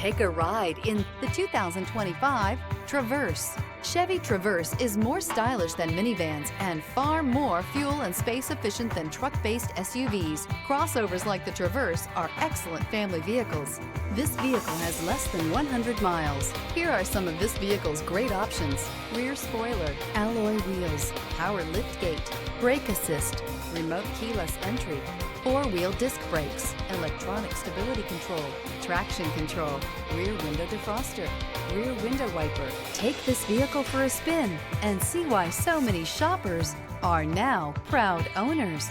Take a ride in the 2025 Traverse. Chevy Traverse is more stylish than minivans and far more fuel and space efficient than truck-based SUVs. Crossovers like the Traverse are excellent family vehicles. This vehicle has less than 100 miles. Here are some of this vehicle's great options: rear spoiler, alloy wheels, power liftgate, brake assist, remote keyless entry, four-wheel disc brakes, electronic stability control, traction control, rear window defroster, rear window wiper. Take this vehicle for a spin and see why so many shoppers are now proud owners.